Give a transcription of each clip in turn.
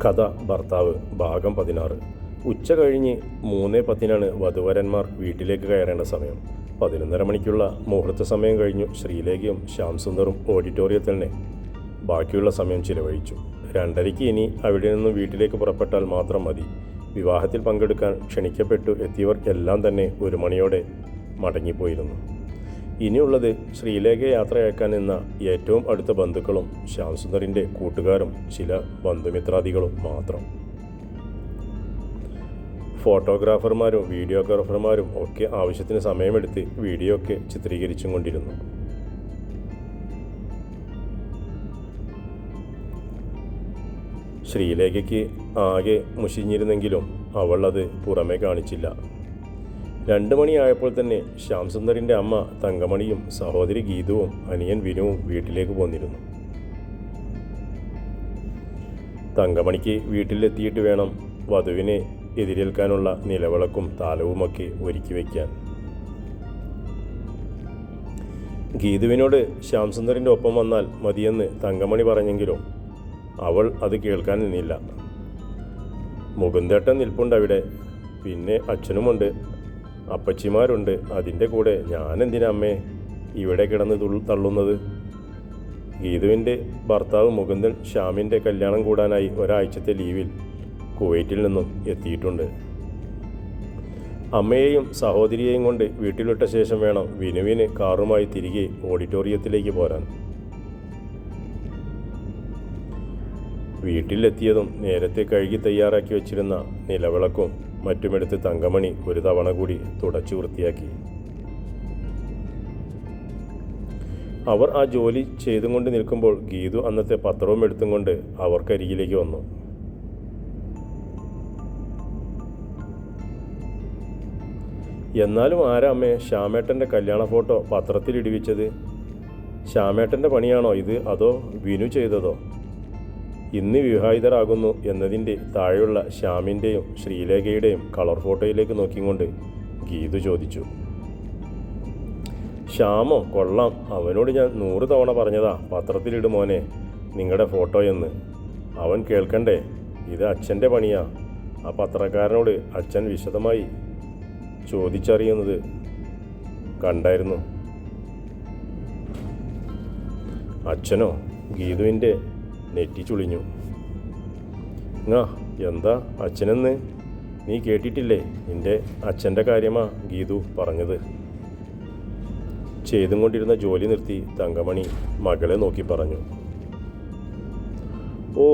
കഥ ഭർത്താവ് ഭാഗം 16. ഉച്ച കഴിഞ്ഞ് 3:10 വധുവരന്മാർ വീട്ടിലേക്ക് കയറേണ്ട സമയം. 11:30 മണിക്കുള്ള മുഹൂർത്ത സമയം കഴിഞ്ഞു. ശ്രീലേഖയും ശ്യാം സുന്ദറും ഓഡിറ്റോറിയത്തിൽ തന്നെ ബാക്കിയുള്ള സമയം ചിലവഴിച്ചു. 2:30 ഇനി അവിടെ നിന്നും വീട്ടിലേക്ക് പുറപ്പെട്ടാൽ മാത്രം മതി. വിവാഹത്തിൽ പങ്കെടുക്കാൻ ക്ഷണിക്കപ്പെട്ടു എത്തിയവർ എല്ലാം തന്നെ 1 മണിയോടെ മടങ്ങിപ്പോയിരുന്നു. ഇനിയുള്ളത് ശ്രീലേഖയെ യാത്രയാക്കാൻ നിന്ന ഏറ്റവും അടുത്ത ബന്ധുക്കളും ശ്യാം സുന്ദറിൻ്റെ കൂട്ടുകാരും ചില ബന്ധുമിത്രാദികളും മാത്രം. ഫോട്ടോഗ്രാഫർമാരും വീഡിയോഗ്രാഫർമാരും ഒക്കെ ആവശ്യത്തിന് സമയമെടുത്ത് വീഡിയോ ഒക്കെ ചിത്രീകരിച്ചും കൊണ്ടിരുന്നു. ശ്രീലേഖയ്ക്ക് ആകെ മുഷിഞ്ഞിരുന്നെങ്കിലും അവൾ അത് പുറമേ കാണിച്ചില്ല. 2 മണിയായപ്പോൾ തന്നെ ശ്യാം സുന്ദറിൻ്റെ അമ്മ തങ്കമണിയും സഹോദരി ഗീതുവും അനിയൻ വിനുവും വീട്ടിലേക്ക് പോന്നിരുന്നു. തങ്കമണിക്ക് വീട്ടിലെത്തിയിട്ട് വേണം വധുവിനെ എതിരേൽക്കാനുള്ള നിലവിളക്കും താലവുമൊക്കെ ഒരുക്കി വയ്ക്കാൻ. ഗീതുവിനോട് ശ്യാം സുന്ദറിൻ്റെ ഒപ്പം വന്നാൽ മതിയെന്ന് തങ്കമണി പറഞ്ഞെങ്കിലും അവൾ അത് കേൾക്കാൻ നിന്നില്ല. മുകുന്ദേട്ടൻ നിൽപ്പുണ്ടവിടെ, പിന്നെ അച്ഛനുമുണ്ട്, അപ്പച്ചിമാരുണ്ട്. അതിൻ്റെ കൂടെ ഞാനെന്തിനാ അമ്മേ ഇവിടെ കിടന്ന് തള്ളുന്നത്? ഗീതുവിൻ്റെ ഭർത്താവ് മുകുന്ദൻ ശ്യാമിൻ്റെ കല്യാണം കൂടാനായി ഒരാഴ്ചത്തെ ലീവിൽ കുവൈറ്റിൽ നിന്നും എത്തിയിട്ടുണ്ട്. അമ്മയെയും സഹോദരിയെയും കൊണ്ട് വീട്ടിലിട്ട ശേഷം വേണം വിനുവിന് കാറുമായി തിരികെ ഓഡിറ്റോറിയത്തിലേക്ക് പോരാൻ. വീട്ടിലെത്തിയതും നേരത്തെ കഴുകി തയ്യാറാക്കി വച്ചിരുന്ന നിലവിളക്കും മറ്റുമെടുത്ത് തങ്കമണി ഒരു തവണ കൂടി തുടച്ചു വൃത്തിയാക്കി. അവർ ആ ജോലി ചെയ്തും കൊണ്ട് നിൽക്കുമ്പോൾ ഗീതു അന്നത്തെ പത്രവും എടുത്തും കൊണ്ട് അവർക്കരികിലേക്ക് വന്നു. എന്നാലും ആരാ അമ്മേ ശ്യാമേട്ടൻ്റെ കല്യാണ ഫോട്ടോ പത്രത്തിൽ ഇടിവിച്ചത്? ശ്യാമേട്ടൻ്റെ പണിയാണോ ഇത്, അതോ വിനു ചെയ്തതോ? ഇന്ന് വിവാഹിതരാകുന്നു എന്നതിൻ്റെ താഴെയുള്ള ശ്യാമിൻ്റെയും ശ്രീലേഖയുടെയും കളർ ഫോട്ടോയിലേക്ക് നോക്കിക്കൊണ്ട് ഗീതു ചോദിച്ചു. ശ്യാമോ, കൊള്ളാം, അവനോട് ഞാൻ 100 തവണ പറഞ്ഞതാ പത്രത്തിലിടും മോനെ നിങ്ങളുടെ ഫോട്ടോ എന്ന്. അവൻ കേൾക്കണ്ടേ? ഇത് അച്ഛൻ്റെ പണിയാ. ആ പത്രക്കാരനോട് അച്ഛൻ വിശദമായി ചോദിച്ചറിയുന്നത് കണ്ടായിരുന്നു. അച്ഛനോ? ഗീതുവിൻ്റെ നെറ്റി ചുളിഞ്ഞു. എന്താ അച്ഛനെന്ന്? നീ കേട്ടിട്ടില്ലേ? നിൻ്റെ അച്ഛൻ്റെ കാര്യമാ ഗീതു പറഞ്ഞത്. ചെയ്തും കൊണ്ടിരുന്ന ജോലി നിർത്തി തങ്കമണി മകളെ നോക്കി പറഞ്ഞു. ഓ,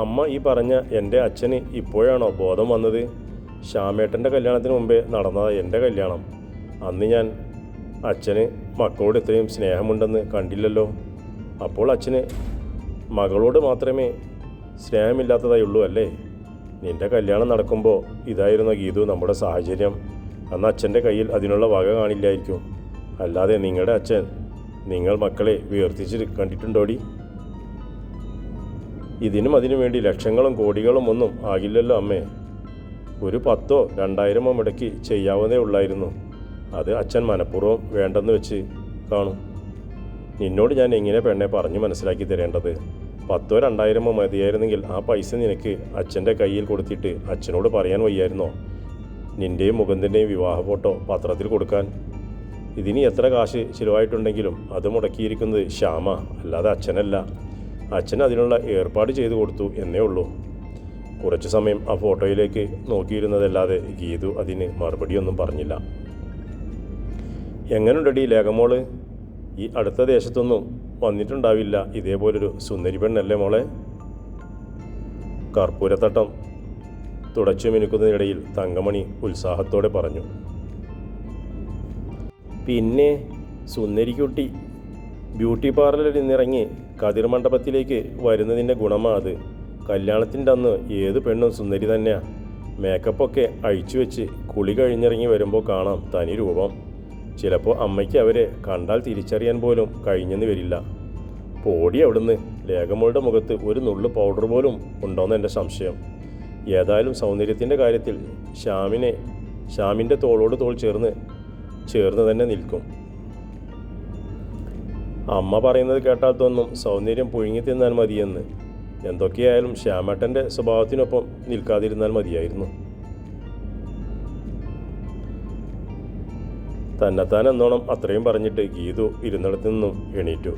അമ്മ ഈ പറഞ്ഞ എൻ്റെ അച്ഛന് ഇപ്പോഴാണോ ബോധം വന്നത്? ശ്യാമേട്ടൻ്റെ കല്യാണത്തിന് മുമ്പേ നടന്നതാ എൻ്റെ കല്യാണം. അന്ന് ഞാൻ അച്ഛന് മക്കളോട് ഇത്രയും സ്നേഹമുണ്ടെന്ന് കണ്ടില്ലല്ലോ. അപ്പോൾ അച്ഛന് മകളോട് മാത്രമേ സ്നേഹമില്ലാത്തതായി ഉള്ളൂ അല്ലേ? നിൻ്റെ കല്യാണം നടക്കുമ്പോൾ ഇതായിരുന്നു ഗീതു നമ്മുടെ സാഹചര്യം. അന്ന് അച്ഛൻ്റെ കയ്യിൽ അതിനുള്ള വക കാണില്ലായിരിക്കും. അല്ലാതെ നിങ്ങളുടെ അച്ഛൻ നിങ്ങൾ മക്കളെ വേർതിരിച്ച് കണ്ടിട്ടുണ്ടോടി? ഇതിനും വേണ്ടി ലക്ഷങ്ങളും കോടികളും ഒന്നും ആകില്ലല്ലോ അമ്മേ. ഒരു 10,000 2,000 മുടക്കി ചെയ്യാവുന്നേ ഉള്ളായിരുന്നു. അത് അച്ഛൻ മനഃപൂർവ്വം വേണ്ടെന്ന് വെച്ച് കാണും. നിന്നോട് ഞാൻ എങ്ങനെ പെണ്ണെ പറഞ്ഞു മനസ്സിലാക്കി തരേണ്ടത്? 10,000 2,000 മതിയായിരുന്നെങ്കിൽ ആ പൈസ നിനക്ക് അച്ഛൻ്റെ കയ്യിൽ കൊടുത്തിട്ട് അച്ഛനോട് പറയാൻ വയ്യായിരുന്നോ നിൻ്റെയും മുകുന്ദൻ്റെയും വിവാഹ ഫോട്ടോ പത്രത്തിൽ കൊടുക്കാൻ? ഇതിന് എത്ര കാശ് ചിലവായിട്ടുണ്ടെങ്കിലും അത് മുടക്കിയിരിക്കുന്നത് ശ്യാമ, അല്ലാതെ അച്ഛനല്ല. അച്ഛൻ അതിനുള്ള ഏർപ്പാട് ചെയ്തു കൊടുത്തു എന്നേ ഉള്ളൂ. കുറച്ചു സമയം ആ ഫോട്ടോയിലേക്ക് നോക്കിയിരുന്നതല്ലാതെ ഗീതു അതിന് മറുപടിയൊന്നും പറഞ്ഞില്ല. എങ്ങനെയുണ്ടടി ലേഖമോള്? ഈ അടുത്ത ദേശത്തൊന്നും വന്നിട്ടുണ്ടാവില്ല ഇതേപോലൊരു സുന്ദരി പെണ്ണല്ലേ മോളെ? കർപ്പൂരത്തട്ടം തുടച്ചു മിനുക്കുന്നതിനിടയിൽ തങ്കമണി ഉത്സാഹത്തോടെ പറഞ്ഞു. പിന്നെ സുന്ദരിക്കുട്ടി ബ്യൂട്ടി പാർലറിൽ നിന്നിറങ്ങി കതിർ മണ്ഡപത്തിലേക്ക് വരുന്നതിൻ്റെ ഗുണമാ അത്. കല്യാണത്തിൻ്റെ അന്ന് ഏത് പെണ്ണും സുന്ദരി തന്നെയാ. മേക്കപ്പൊക്കെ അഴിച്ചു വെച്ച് കുളി കഴിഞ്ഞിറങ്ങി വരുമ്പോൾ കാണാം തനി രൂപം. ചിലപ്പോൾ അമ്മയ്ക്ക് അവരെ കണ്ടാൽ തിരിച്ചറിയാൻ പോലും കഴിഞ്ഞെന്ന് വരില്ല. പോടി അവിടുന്ന്. ലേഖമോളുടെ മുഖത്ത് ഒരു നുള്ളു പൗഡർ പോലും ഉണ്ടോയെന്ന് എൻ്റെ സംശയം. ഏതായാലും സൗന്ദര്യത്തിൻ്റെ കാര്യത്തിൽ ശ്യാമിൻ്റെ തോളോട് തോൾ ചേർന്ന് തന്നെ നിൽക്കും. അമ്മ പറയുന്നത് കേട്ടാൽ തോന്നും സൗന്ദര്യം പുഴുങ്ങി തിന്നാൽ മതിയെന്ന്. എന്തൊക്കെയായാലും ശ്യാമേട്ടൻ്റെ സ്വഭാവത്തിനൊപ്പം നിൽക്കാതിരുന്നാൽ മതിയായിരുന്നു. തന്നെത്താൻ എന്നോണം അത്രയും പറഞ്ഞിട്ട് ഗീതു ഇരുന്നിടത്തു നിന്നും എണീറ്റു.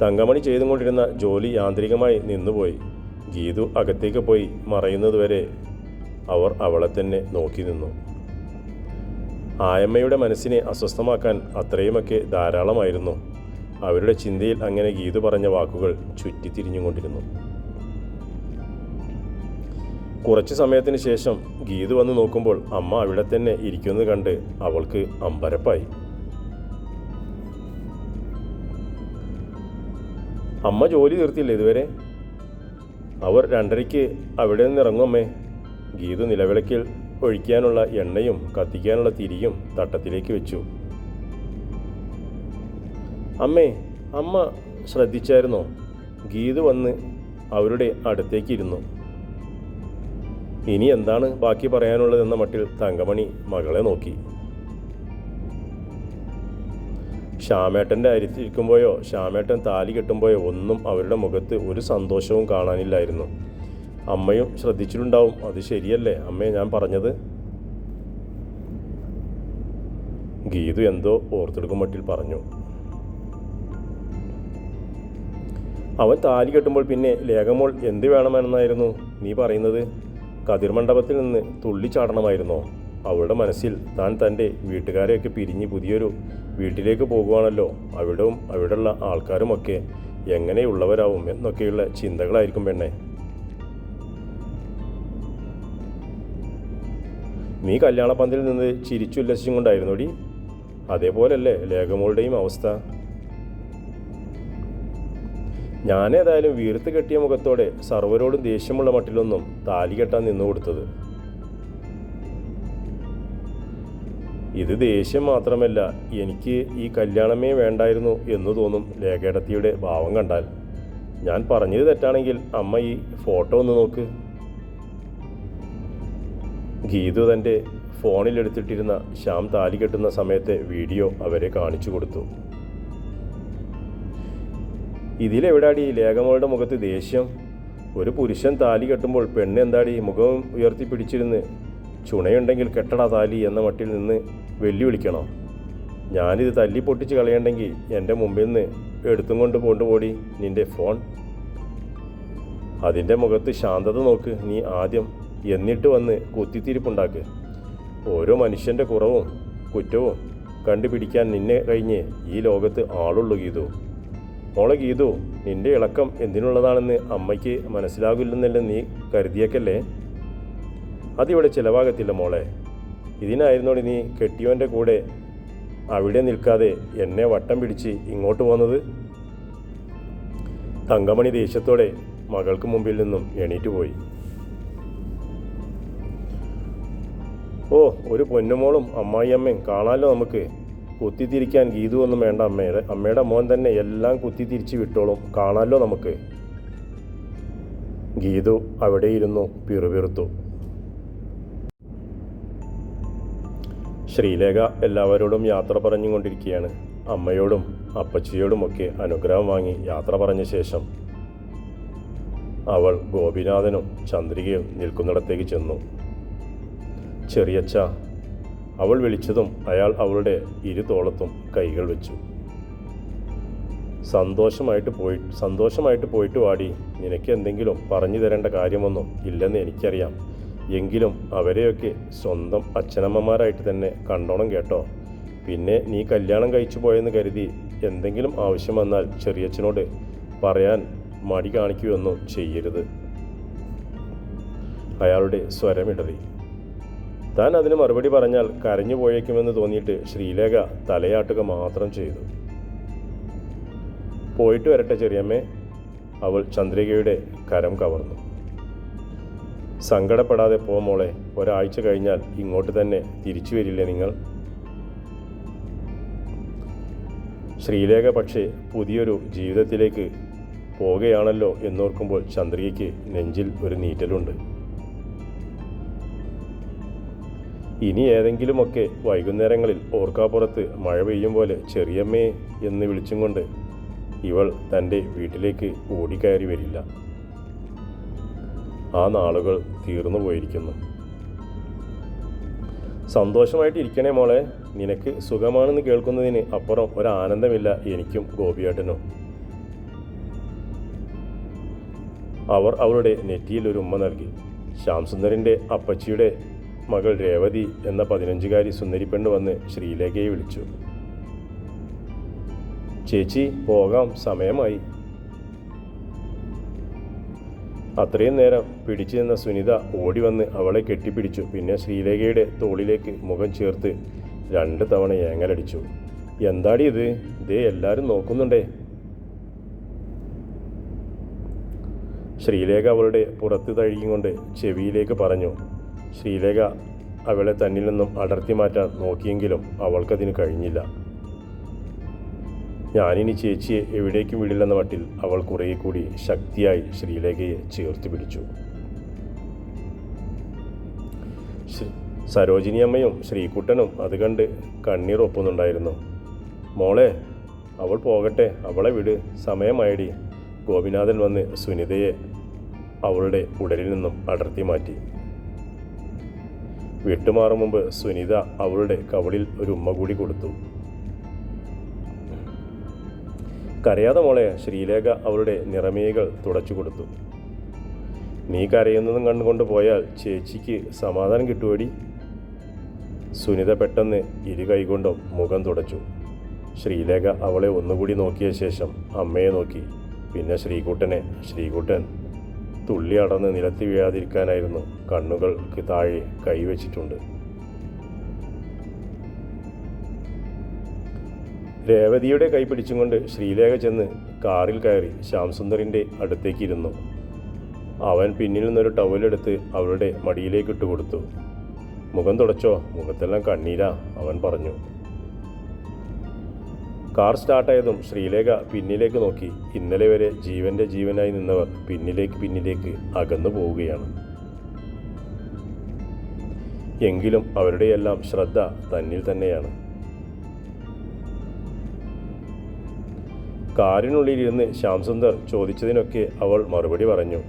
തങ്കമണി ചെയ്തുകൊണ്ടിരുന്ന ജോലി യാന്ത്രികമായി നിന്നുപോയി. ഗീതു അകത്തേക്ക് പോയി മറയുന്നതുവരെ അവർ അവളെ തന്നെ നോക്കി നിന്നു. ആയമ്മയുടെ മനസ്സിനെ അസ്വസ്ഥമാക്കാൻ അത്രയുമൊക്കെ ധാരാളമായിരുന്നു. അവരുടെ ചിന്തയിൽ അങ്ങനെ ഗീതു പറഞ്ഞ വാക്കുകൾ ചുറ്റിത്തിരിഞ്ഞുകൊണ്ടിരുന്നു. കുറച്ചു സമയത്തിന് ശേഷം ഗീതു വന്ന് നോക്കുമ്പോൾ അമ്മ അവിടെ തന്നെ ഇരിക്കുന്നത് കണ്ട് അവൾക്ക് അമ്പരപ്പായി. അമ്മ ജോലി തീർത്തില്ല ഇതുവരെ? അവർ 2:30 അവിടെ നിന്ന് ഇറങ്ങുമേ. ഗീതു നിലവിളക്കിൽ ഒഴിക്കാനുള്ള എണ്ണയും കത്തിക്കാനുള്ള തിരിയും തട്ടത്തിലേക്ക് വെച്ചു. അമ്മേ, അമ്മ ശ്രദ്ധിച്ചായിരുന്നോ? ഗീതു വന്ന് അവരുടെ അടുത്തേക്ക് ഇരുന്നു. ഇനി എന്താണ് ബാക്കി പറയാനുള്ളതെന്ന മട്ടിൽ തങ്കമണി മകളെ നോക്കി. ശ്യാമേട്ടൻ്റെ അരിത്തിരിക്കുമ്പോഴോ ശ്യാമേട്ടൻ താലി കെട്ടുമ്പോഴോ ഒന്നും അവരുടെ മുഖത്ത് ഒരു സന്തോഷവും കാണാനില്ലായിരുന്നു. അമ്മയും ശ്രദ്ധിച്ചിട്ടുണ്ടാവും. അത് ശരിയല്ലേ അമ്മേ ഞാൻ പറഞ്ഞത്? ഗീതു എന്തോ ഓർത്തെടുക്കും മട്ടിൽ പറഞ്ഞു. അവൻ താലി കെട്ടുമ്പോൾ പിന്നെ ലേഖമോൾ എന്ത് വേണമെന്നായിരുന്നു നീ പറയുന്നത്? കതിർമണ്ഡപത്തിൽ നിന്ന് തുള്ളിച്ചാടണമായിരുന്നോ? അവളുടെ മനസ്സിൽ താൻ തൻ്റെ വീട്ടുകാരെയൊക്കെ പിരിഞ്ഞ് പുതിയൊരു വീട്ടിലേക്ക് പോകുവാണല്ലോ. അവിടെയുള്ള ആൾക്കാരുമൊക്കെ എങ്ങനെയുള്ളവരാവും എന്നൊക്കെയുള്ള ചിന്തകളായിരിക്കും പെണ്ണെ. നീ കല്യാണപ്പന്തലിൽ നിന്ന് ചിരിച്ചുല്ലസിച്ചും കൊണ്ടായിരുന്നോടി? അതേപോലല്ലേ ലേഖമോളുടെയും അവസ്ഥ? ഞാനേതായാലും വീർത്ത് കെട്ടിയ മുഖത്തോടെ സർവരോടും ദേഷ്യമുള്ള മട്ടിലൊന്നും താലി കെട്ടാൻ നിന്നു കൊടുത്തത്. ഇത് ദേഷ്യം മാത്രമല്ല, എനിക്ക് ഈ കല്യാണമേ വേണ്ടായിരുന്നു എന്ന് തോന്നും ലേഖേടത്തിയുടെ ഭാവം കണ്ടാൽ. ഞാൻ പറഞ്ഞത് തെറ്റാണെങ്കിൽ അമ്മ ഈ ഫോട്ടോ ഒന്ന് നോക്ക്. ഗീതു തൻ്റെ ഫോണിലെടുത്തിട്ടിരുന്ന ശ്യാം താലി കെട്ടുന്ന സമയത്തെ വീഡിയോ അവരെ കാണിച്ചു കൊടുത്തു. ഇതിലെവിടാടി ലേഖമോളുടെ മുഖത്ത് ദേഷ്യം? ഒരു പുരുഷൻ താലി കെട്ടുമ്പോൾ പെണ്ണ് എന്താടി മുഖം ഉയർത്തി പിടിച്ചിരുന്ന് ചുണയുണ്ടെങ്കിൽ കെട്ടടാ താലി എന്ന മട്ടിൽ നിന്ന് വെല്ലുവിളിക്കണോ? ഞാനിത് തല്ലി പൊട്ടിച്ച് കളയണ്ടെങ്കിൽ എൻ്റെ മുമ്പിൽ നിന്ന് എടുത്തും കൊണ്ട് കൊണ്ടുപോടി നിൻ്റെ ഫോൺ. അതിൻ്റെ മുഖത്ത് ശാന്തത നോക്ക് നീ ആദ്യം, എന്നിട്ട് വന്ന് കുത്തിത്തിരിപ്പുണ്ടാക്ക്. ഓരോ മനുഷ്യൻ്റെ കുറവും കുറ്റവും കണ്ടുപിടിക്കാൻ നിന്നെ കഴിഞ്ഞ് ഈ ലോകത്ത് ആളുള്ളൂ ഗീതു. മോളെ ഗീതു, നിൻ്റെ ഇളക്കം എന്തിനുള്ളതാണെന്ന് അമ്മയ്ക്ക് മനസ്സിലാകില്ലെന്നല്ലേ നീ കരുതിയേക്കല്ലേ? അതിവിടെ ചിലവാകത്തില്ല മോളെ. ഇതിനായിരുന്നോടി നീ കെട്ടിയോൻ്റെ കൂടെ അവിടെ നിൽക്കാതെ എന്നെ വട്ടം പിടിച്ച് ഇങ്ങോട്ട് പോന്നത്? തങ്കമണി ദേഷ്യത്തോടെ മകൾക്ക് മുമ്പിൽ നിന്നും എണീറ്റ് പോയി. ഓ, ഒരു പൊന്നുമോളും അമ്മായിയമ്മയും കാണാമല്ലോ നമുക്ക്. കുത്തിത്തിരിക്കാൻ ഗീതു ഒന്നും വേണ്ട. അമ്മയുടെ മോൻ തന്നെ എല്ലാം കുത്തിത്തിരിച്ച് വിട്ടോളും. കാണാമല്ലോ നമുക്ക്. ഗീതു അവിടെ ഇരുന്നു പിറുപിറുത്തു. ശ്രീലേഖ എല്ലാവരോടും യാത്ര പറഞ്ഞുകൊണ്ടിരിക്കുകയാണ്. അമ്മയോടും അപ്പച്ചിയോടുമൊക്കെ അനുഗ്രഹം വാങ്ങി യാത്ര പറഞ്ഞ ശേഷം അവൾ ഗോപിനാഥനും ചന്ദ്രികയും നിൽക്കുന്നിടത്തേക്ക് ചെന്നു. ചെറിയച്ഛ, അവൾ വിളിച്ചതും അയാൾ അവളുടെ ഇരുതോളത്തും കൈകൾ വെച്ചു. സന്തോഷമായിട്ട് പോയിട്ട് വാടി. നിനക്ക് എന്തെങ്കിലും പറഞ്ഞു തരേണ്ട കാര്യമൊന്നും ഇല്ലെന്ന് എനിക്കറിയാം. എങ്കിലും അവരെയൊക്കെ സ്വന്തം അച്ഛനമ്മമാരായിട്ട് തന്നെ കണ്ടോണം കേട്ടോ. പിന്നെ നീ കല്യാണം കഴിച്ചു പോയെന്ന് കരുതി എന്തെങ്കിലും ആവശ്യം വന്നാൽ ചെറിയച്ഛനോട് പറയാൻ മടി കാണിക്കുകയൊന്നും ചെയ്യരുത്. അയാളുടെ സ്വരമിടറി. താൻ അതിന് മറുപടി പറഞ്ഞാൽ കരഞ്ഞു പോയേക്കുമെന്ന് തോന്നിയിട്ട് ശ്രീലേഖ തലയാട്ടുക മാത്രം ചെയ്തു. പോയിട്ട് വരട്ടെ ചെറിയമ്മേ. അവൾ ചന്ദ്രികയുടെ കരം കവർന്നു. സങ്കടപ്പെടാതെ പോ മോളെ. ഒരാഴ്ച കഴിഞ്ഞാൽ ഇങ്ങോട്ട് തന്നെ തിരിച്ചു വരില്ലേ നിങ്ങൾ? ശ്രീലേഖ പക്ഷേ പുതിയൊരു ജീവിതത്തിലേക്ക് പോകുകയാണല്ലോ എന്നോർക്കുമ്പോൾ ചന്ദ്രികയ്ക്ക് നെഞ്ചിൽ ഒരു നീറ്റലുണ്ട്. ഇനി ഏതെങ്കിലുമൊക്കെ വൈകുന്നേരങ്ങളിൽ ഓർക്കാപ്പുറത്ത് മഴ പെയ്യും പോലെ ചെറിയമ്മേ എന്ന് വിളിച്ചും കൊണ്ട് ഇവൾ തൻ്റെ വീട്ടിലേക്ക് ഓടിക്കയറി വരില്ല. ആ നാളുകൾ തീർന്നു പോയിരിക്കുന്നു. സന്തോഷമായിട്ട് ഇരിക്കണേ മോളെ. നിനക്ക് സുഖമാണെന്ന് കേൾക്കുന്നതിന് അപ്പുറം ഒരാനന്ദമില്ല എനിക്കും ഗോപിയേട്ടനും. അവർ അവളുടെ നെറ്റിയിൽ ഒരു ഉമ്മ നൽകി. ശ്യാംസുന്ദറിൻ്റെ അപ്പച്ചിയുടെ മകൾ രേവതി എന്ന 15-കാരി സുന്ദരിപ്പെണ്ണ് വന്ന് ശ്രീലേഖയെ വിളിച്ചു. ചേച്ചി പോകാം, സമയമായി. അത്രയും നേരം പിടിച്ചു നിന്ന സുനിത ഓടി വന്ന് അവളെ കെട്ടിപ്പിടിച്ചു. പിന്നെ ശ്രീലേഖയുടെ തോളിലേക്ക് മുഖം ചേർത്ത് 2 തവണ ഏങ്ങലടിച്ചു. എന്താടി ഇത്? ദേ എല്ലാവരും നോക്കുന്നുണ്ടേ. ശ്രീലേഖ അവളുടെ പുറത്ത് തഴുകിക്കൊണ്ട് ചെവിയിലേക്ക് പറഞ്ഞു. ശ്രീലേഖ അവളെ തന്നിൽ നിന്നും അടർത്തി മാറ്റാൻ നോക്കിയെങ്കിലും അവൾക്കതിന് കഴിഞ്ഞില്ല. ഞാനിനി ചേച്ചിയെ എവിടേക്കും വിടില്ലെന്ന മട്ടിൽ അവൾ കുറേ കൂടി ശക്തിയായി ശ്രീലേഖയെ ചേർത്ത് പിടിച്ചു. സരോജിനിയമ്മയും ശ്രീകുട്ടനും അത് കണ്ട് കണ്ണീർ ഒപ്പുന്നുണ്ടായിരുന്നു. മോളെ, അവൾ പോകട്ടെ, അവളെ വിട്, സമയമായടി. ഗോപിനാഥൻ വന്ന് സുനിതയെ അവളുടെ ഉടലിൽ നിന്നും അടർത്തി മാറ്റി. വിട്ടുമാറും മുമ്പ് സുനിത അവളുടെ കവളിൽ ഒരു ഉമ്മ കൂടി കൊടുത്തു. കരയാതെ മോളെ. ശ്രീലേഖ അവളുടെ നിറമേകൾ തുടച്ചു കൊടുത്തു. നീ കരയുന്നതും കണ്ടുകൊണ്ട് പോയാൽ ചേച്ചിക്ക് സമാധാനം കിട്ടുമടി. സുനിത പെട്ടെന്ന് 2 കൈകൊണ്ടും മുഖം തുടച്ചു. ശ്രീലേഖ അവളെ ഒന്നുകൂടി നോക്കിയ ശേഷം അമ്മയെ നോക്കി. പിന്നെ ശ്രീകുട്ടൻ തുള്ളി അടർന്ന് നിലത്ത് വീഴാതിരിക്കാനായിരുന്നു കണ്ണുകൾക്ക് താഴെ കൈവച്ചിട്ടുണ്ട്. രേവതിയുടെ കൈ പിടിച്ചുകൊണ്ട് ശ്രീലേഖ ചെന്ന് കാറിൽ കയറി ശ്യാംസുന്ദറിൻ്റെ അടുത്തേക്ക് ഇരുന്നു. അവൻ പിന്നിൽ നിന്നൊരു ടവലെടുത്ത് അവളുടെ മടിയിലേക്ക് ഇട്ട് കൊടുത്തു. മുഖം തുടച്ചോ, മുഖത്തെല്ലാം കണ്ണീരാ, അവൻ പറഞ്ഞു. കാർ സ്റ്റാർട്ടായതും ശ്രീലേഖ പിന്നിലേക്ക് നോക്കി. ഇന്നലെ വരെ ജീവൻ്റെ ജീവനായി നിന്നവർ പിന്നിലേക്ക് അകന്നു പോവുകയാണ്. എങ്കിലും അവരുടെയെല്ലാം ശ്രദ്ധ തന്നിൽ തന്നെയാണ്. കാറിനുള്ളിലിരുന്ന് ശ്യാംസുന്ദർ ചോദിച്ചതിനൊക്കെ അവൾ മറുപടി പറഞ്ഞു.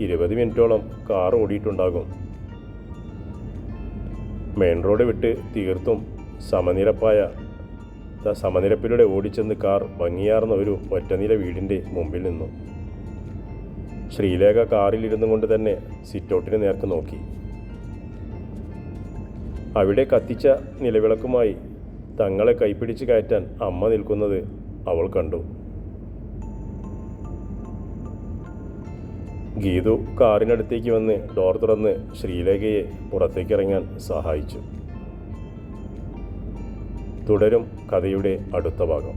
20 മിനിറ്റോളം കാർ ഓടിയിട്ടുണ്ടാകും. മെയിൻ റോഡ് വിട്ട് തീർത്തും സമനിരപ്പിലൂടെ ഓടിച്ചെന്ന് കാർ ഭംഗിയാർന്ന ഒരു ഒറ്റനില വീടിൻ്റെ മുമ്പിൽ നിന്നു. ശ്രീലേഖ കാറിലിരുന്നു കൊണ്ട് തന്നെ സിറ്റൗട്ടിന് നേർക്ക് നോക്കി. അവിടെ കത്തിച്ച നിലവിളക്കുമായി തങ്ങളെ കൈപ്പിടിച്ച് കയറ്റാൻ അമ്മ നിൽക്കുന്നത് അവൾ കണ്ടു. ഗീതു കാറിനടുത്തേക്ക് വന്ന് ഡോർ തുറന്ന് ശ്രീലേഖയെ പുറത്തേക്കിറങ്ങാൻ സഹായിച്ചു. തുടരും കഥയുടെ അടുത്ത ഭാഗം.